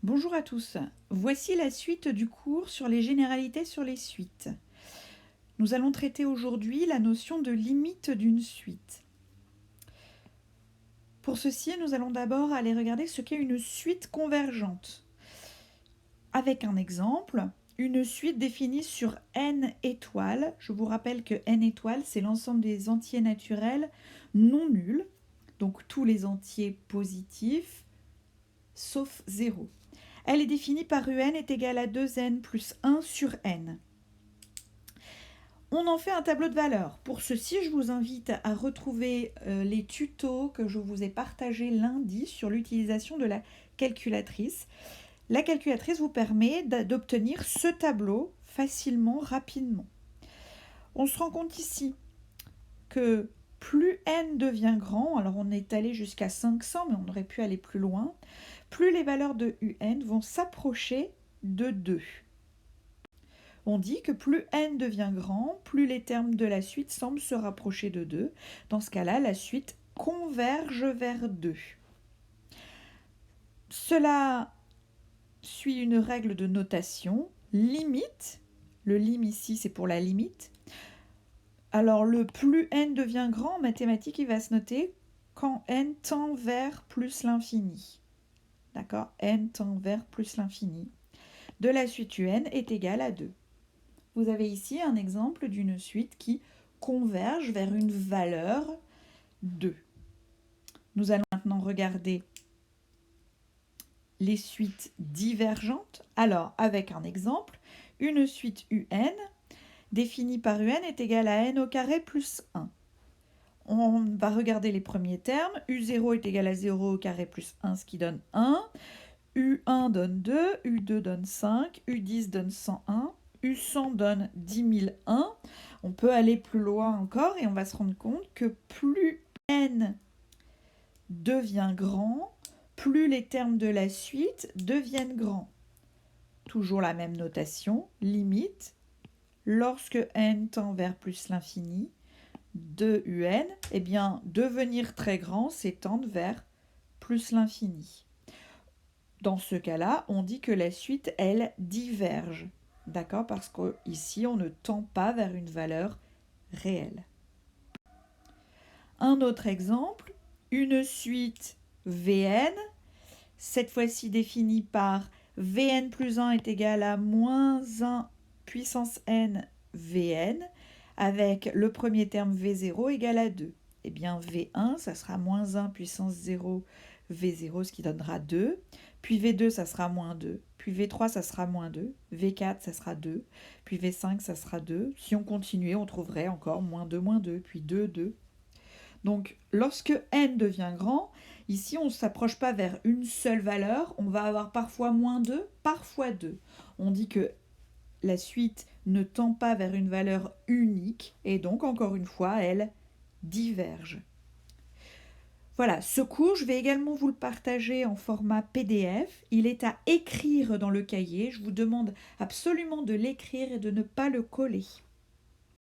Bonjour à tous, voici la suite du cours sur les généralités sur les suites. Nous allons traiter aujourd'hui la notion de limite d'une suite. Pour ceci, nous allons d'abord aller regarder ce qu'est une suite convergente. Avec un exemple, une suite définie sur n étoiles. Je vous rappelle que n étoiles, c'est l'ensemble des entiers naturels non nuls, donc tous les entiers positifs, sauf 0. Elle est définie par un est égal à 2n plus 1 sur n. On en fait un tableau de valeurs. Pour ceci, je vous invite à retrouver les tutos que je vous ai partagés lundi sur l'utilisation de la calculatrice. La calculatrice vous permet d'obtenir ce tableau facilement, rapidement. On se rend compte ici que plus n devient grand, alors on est allé jusqu'à 500, mais on aurait pu aller plus loin, plus les valeurs de un vont s'approcher de 2. On dit que plus n devient grand, plus les termes de la suite semblent se rapprocher de 2. Dans ce cas-là, la suite converge vers 2. Cela suit une règle de notation, limite. Le lim ici, c'est pour la limite. Alors, le plus n devient grand, en mathématiques, il va se noter quand n tend vers plus l'infini. D'accord ? N tend vers plus l'infini. De la suite un est égal à 2. Vous avez ici un exemple d'une suite qui converge vers une valeur 2. Nous allons maintenant regarder les suites divergentes. Alors, avec un exemple, une suite un définie par un est égale à n au carré plus 1. On va regarder les premiers termes. U0 est égal à 0 au carré plus 1, ce qui donne 1. U1 donne 2, U2 donne 5, U10 donne 101. U100 donne 10 001. On peut aller plus loin encore et on va se rendre compte que plus n devient grand, plus les termes de la suite deviennent grands. Toujours la même notation, limite, lorsque n tend vers plus l'infini de un, eh bien, devenir très grand, c'est tendre vers plus l'infini. Dans ce cas-là, on dit que la suite, elle, diverge. D'accord ? Parce qu'ici, on ne tend pas vers une valeur réelle. Un autre exemple, une suite Vn, cette fois-ci définie par Vn plus 1 est égal à moins 1 puissance n Vn, avec le premier terme V0 égal à 2. Eh bien, V1, ça sera moins 1 puissance 0 V0, ce qui donnera 2. Puis V2, ça sera moins 2. Puis V3, ça sera moins 2. V4, ça sera 2. Puis V5, ça sera 2. Si on continuait, on trouverait encore moins 2, puis 2, 2. Donc, lorsque n devient grand, ici, on ne s'approche pas vers une seule valeur. On va avoir parfois moins 2, parfois 2. On dit que la suite ne tend pas vers une valeur unique et donc, encore une fois, elle diverge. Voilà, ce cours, je vais également vous le partager en format PDF. Il est à écrire dans le cahier. Je vous demande absolument de l'écrire et de ne pas le coller.